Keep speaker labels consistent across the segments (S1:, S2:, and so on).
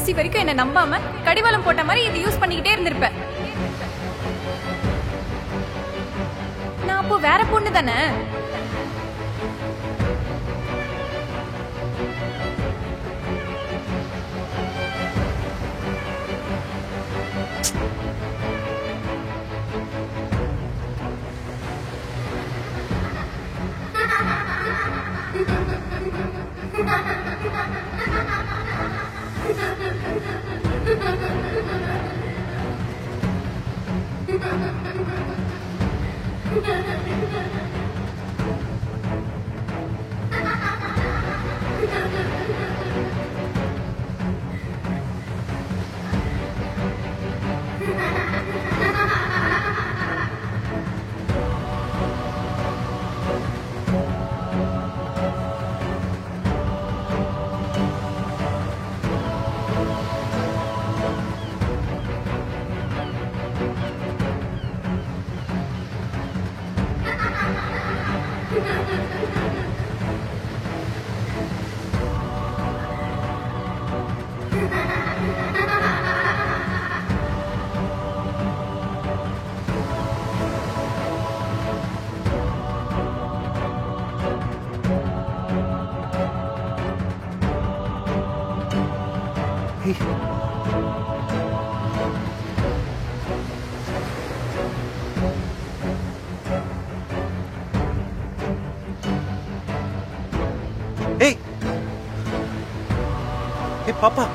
S1: கடைசி வரைக்கும் என்ன நம்பாம கடிவாளம் போட்ட மாதிரி இதை யூஸ் பண்ணிக்கிட்டே இருந்திருப்பேன். நான் அப்போ வேற பொண்ணு தானே.
S2: ஏய் ஏய் பாப்பா,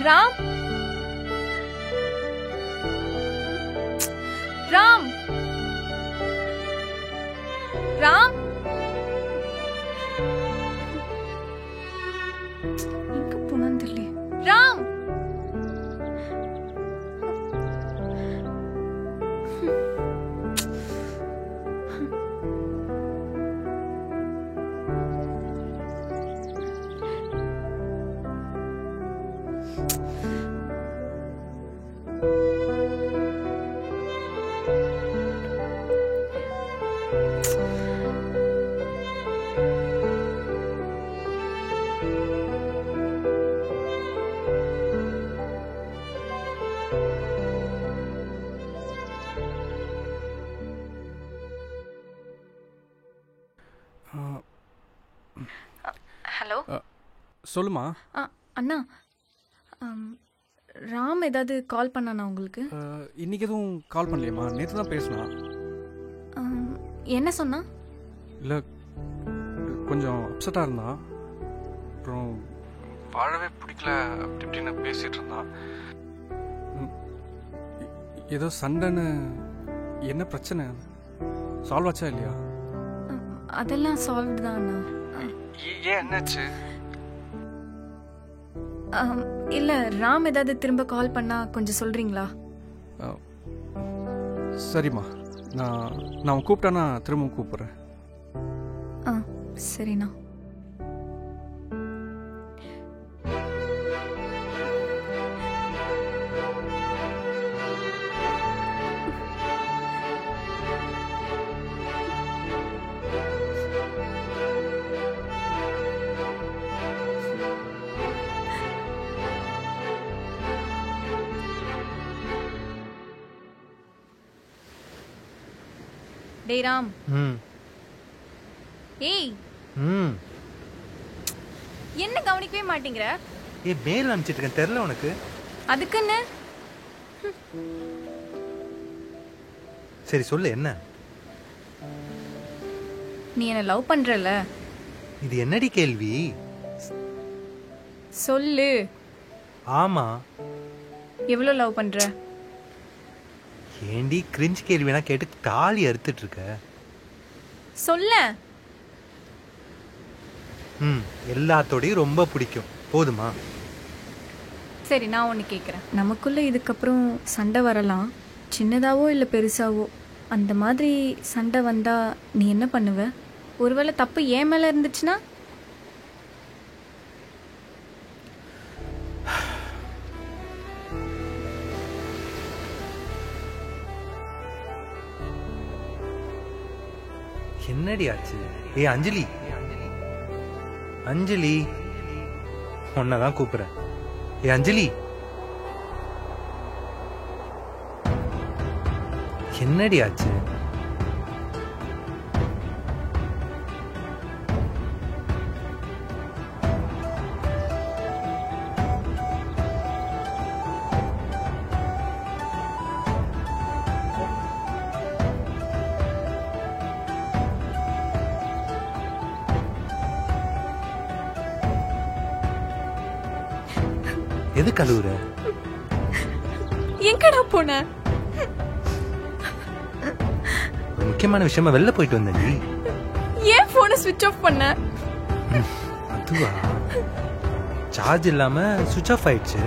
S1: ராம், ராம், ராம், எங்க போனான்னு தெரியல. ராம், ஹலோ.
S2: சொல்லுமா.
S1: அண்ணா, ராம் ஏதாவது கால் பண்ணானா உங்களுக்கு?
S2: இன்னைக்கு எதுவும் கால் பண்ணலையம்மா. நேற்று தான் பேசினா.
S1: என்ன சொன்னா?
S2: இல்லை, கொஞ்சம் அப்செட்டாக இருந்தான். அப்புறம் வாழவே பிடிக்கல அப்படி இப்படின்னு பேசிட்டு இருந்தான். ஏதோ சண்டைன்னு. என்ன பிரச்சனை? சால்வ் ஆச்சா இல்லையா?
S1: அதெல்லாம் சால்வ் தான் அண்ணா.
S2: ஏன் என்னாச்சு?
S1: இல்ல, ராம் ஏதாவது திரும்ப கால் பண்ணா கொஞ்சம் சொல்றீங்களா?
S2: சரிம்மா, நான் கூப்பிட்டானா திரும்ப கூப்பிட்றேன்.
S1: சரிண்ணா. டேய் ராம். ஏய், என்ன கவனிக்கவே மாட்டேங்கிற?
S3: மெயில் அனுப்பிச்சிட்டு இருக்கேன், தெரியல உனக்கு?
S1: அதுக்குன்னு
S3: சரி சொல்லு, என்ன?
S1: நீ என்ன லவ் பண்றல?
S3: இது என்னடி கேள்வி?
S1: சொல்லு.
S3: ஆமா.
S1: எவ்வளவு லவ் பண்ற?
S3: ஏண்டி கிரிஞ்ச் கேள்வினா கேட்டு தாலி அறுத்துட்டு இருக்க?
S1: சொல்ல.
S3: எல்லாத்தோடையும் ரொம்ப பிடிக்கும், போதுமா?
S1: சரி, நான் ஒன்று கேட்குறேன். நமக்குள்ள இதுக்கப்புறம் சண்டை வரலாம், சின்னதாவோ இல்லை பெருசாவோ. அந்த மாதிரி சண்டை வந்தா நீ என்ன பண்ணுவ? ஒருவேளை தப்பு ஏன் மேலே இருந்துச்சுன்னா?
S3: என்னடி ஆச்சு? அஞ்சலி, அஞ்சலி உன்னதான் கூப்பிடுறேன். அஞ்சலி, என்னடி ஆச்சு? எது கழுவுற?
S1: எங்கடா போன?
S3: முக்கியமான விஷயமா வெளில போயிட்டு வந்தேன்.
S1: ஏன் போனை ஸ்விட்ச் ஆஃப் பண்ண?
S3: அதுவா, சார்ஜ் இல்லாம ஸ்விட்ச் ஆஃப் ஆயிடுச்சு.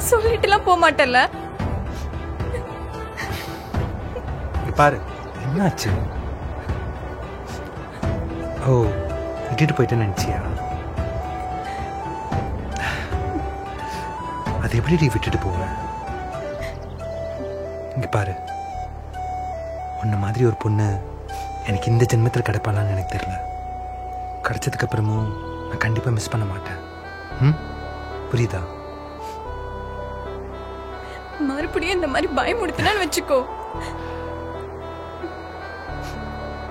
S1: சொல்லிட்டுலாம் போக மாட்டல?
S3: பாரு என்னாச்சு. ஓ, விட்டுட்டு போயிட்டேன்னு நினைச்சியா? அது எப்படி விட்டுட்டு போவேன்? இங்க பாரு, உன்ன மாதிரி ஒரு பொண்ணு எனக்கு இந்த ஜென்மத்தில் கிடைப்பாளான்னு எனக்கு தெரியல. கிடைச்சதுக்கு அப்புறமும் நான் கண்டிப்பா மிஸ் பண்ண மாட்டேன். புரியுதா?
S1: மறுபடியும் இந்த மாதிரி பயமுடுத்தினான்னு வச்சுக்கோ.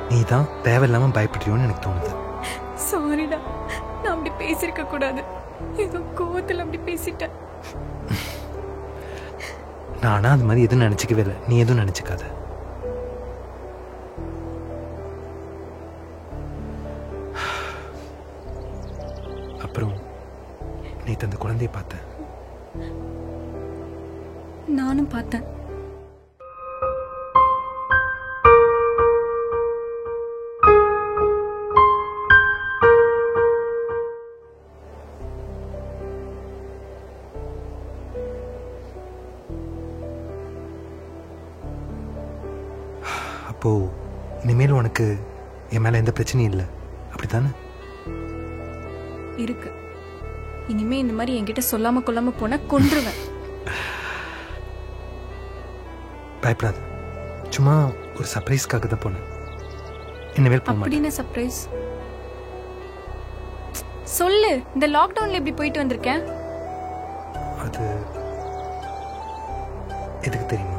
S3: நீ தான் தேவையில்லாம பயப்படுறியோன்னு எனக்கு தோணுது.
S1: சாரிடா, நான் அப்படி பேசிருக்க கூடாது. ஏதோ கோவத்தில் அப்படி பேசிட்டேன்.
S3: நானா அது மாதிரி எதுவும் நினைச்சுக்கவே இல்லை, நீ எதுவும் நினைச்சுக்காத. அப்புறம் நேத்து அந்த குழந்தைய பார்த்தேன்.
S1: நானும் பார்த்தேன்.
S3: அப்போ இனிமேல் உனக்கு என் மேல எந்த பிரச்சனையும் இல்லை, அப்படித்தானே?
S1: இருக்கு. இனிமே இந்த மாதிரி என்கிட்ட சொல்லாம கொள்ளாம போனா கொன்றுவேன்.
S3: பயப்படாத, சும்மா ஒரு சர்ப்ரைஸ்க்காக தான் போனேன். இனிமேல் போக மாட்டேன்.
S1: அப்படின்னு சர்ப்ரைஸ் சொல்லு. இந்த லாக்டவுன்ல எப்படி போயிட்டு வந்திருக்கேன்?
S3: அது எதுக்கு தெரியுமா?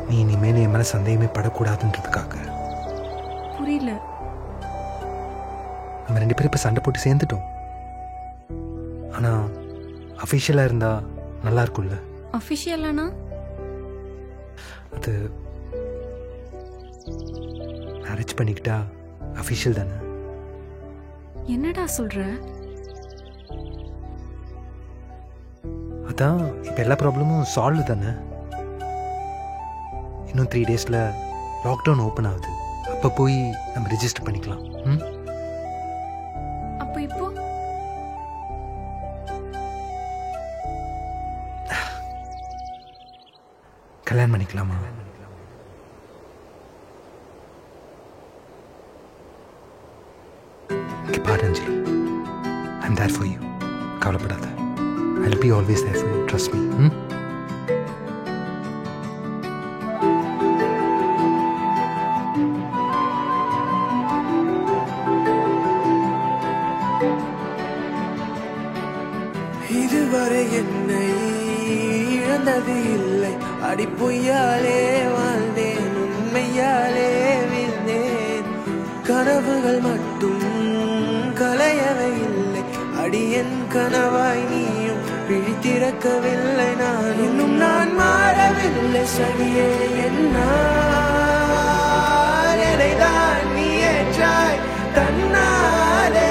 S3: நீ இனிமேல் என் மேல சந்தேகமே படக்கூடாதுன்றதுக்காக.
S1: புரியல.
S3: நம்ம 2 பேரும் இப்ப சண்டை போட்டு சேர்ந்துட்டோம். ஆனா அஃபிஷியலா இருந்தா நல்லா இருக்கும்ல?
S1: அஃபிஷியலானா?
S3: அது மேரேஜ் பண்ணிக்கிட்டா அஃபிஷியல் தானே?
S1: என்னடா சொல்ற?
S3: அதான் இப்போ எல்லா ப்ராப்ளமும் சால்வ் தானே. இன்னும் 3 டேஸில் லாக்டவுன் ஓப்பன் ஆகுது. அப்போ போய் நம்ம ரிஜிஸ்டர் பண்ணிக்கலாம். ம்,
S1: அப்போ இப்போ
S3: கல்யாணம் பண்ணிக்கலாமா? இங்கே பாரு அஞ்சலி, ஐம் தேர் ஃபார் யூ. கவலைப்படாத. I'll be always there for you. Trust me.
S4: இதுவரை என்னை இழந்தது இல்லை. அடிப்பொய்யாலே வாழ்ந்தேன், உண்மையாலே வீழ்ந்தேன். கனவுகள் மட்டும் கலையவை இல்லை. அடியன் கனவாய் நீயும் பிழித்திறக்கவில்லை. நான் இன்னும் நான் மாறவில்லை. சரியே என்னால் எதைதான் நீ ஏற்றாய் தன்னாலே.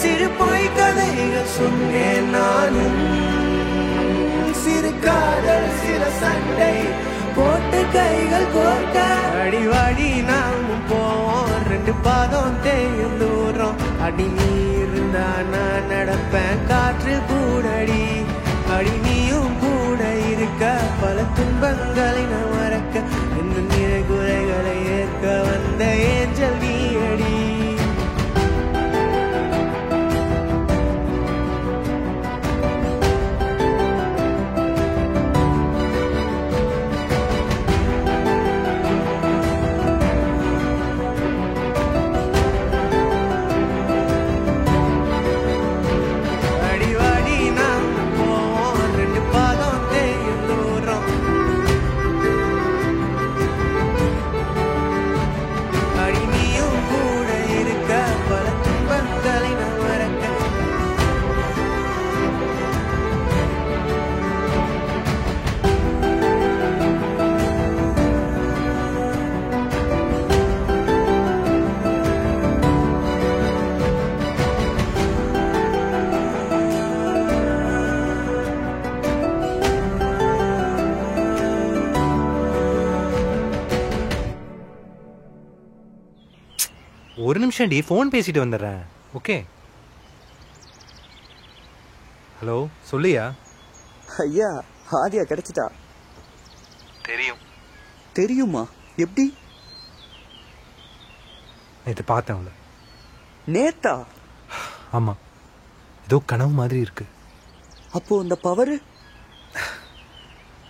S4: சிறு பொய் கதைகள் சொன்னேன் நானும். சிறு காதல் சில சண்டை போட்டு கைகள் கோர்க்க. அடிவாடி நாமும் போவோம், 2 பாதம் தேயும் தூரம். அடி நீ இருந்தா நான் நடப்பேன் காற்றில் கூடடி. அடி நீயும் கூட இருக்க பல துன்பங்களை நான் மறக்க. இந்த நிறை குறைகளை ஏற்க வந்த ஏஞ்சல் நீ அடி.
S3: ஒரு நிமிஷம் டி, ஃபோன் பேசிட்டு வந்துடுறேன். ஓகே. ஹலோ, சொல்லியா?
S5: ஐயா, ஆதியா கிடைச்சிட்டா?
S3: தெரியும்.
S5: தெரியுமா? எப்படி?
S3: நேற்று பார்த்தேன் அவளை.
S5: நேத்தா?
S3: ஆமாம், ஏதோ கனவு மாதிரி இருக்கு.
S5: அப்போ இந்த பவரு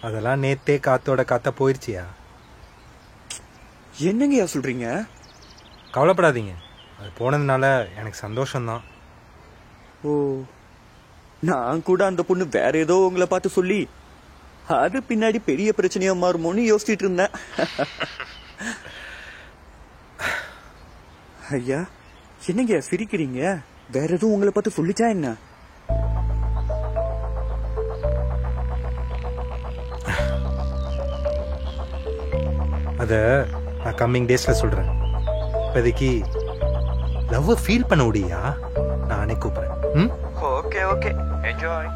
S3: அதெல்லாம் நேத்தே காத்தோட காத்தா போயிடுச்சியா?
S5: என்னங்கய்யா சொல்றீங்க?
S3: கவலைப்படாதீங்க, அது போனதுனால எனக்கு சந்தோஷம்தான்.
S5: ஓ, நான் கூட அந்த பொண்ணு வேற ஏதோ உங்களை பார்த்து சொல்லி அது பின்னாடி பெரிய பிரச்சனையா மாறுமோன்னு யோசிச்சுட்டு இருந்தேன். ஐயா, என்னங்க சிரிக்கிறீங்க? வேற எதுவும் உங்களை பார்த்து சொல்லிச்சா என்ன?
S3: அதை நான் கம்மிங் டேஸில் சொல்கிறேன். இப்போதைக்கு லவ்வை ஃபீல் பண்ண முடியா? நானே கூப்பிட்றேன்.
S5: Okay okay, enjoy.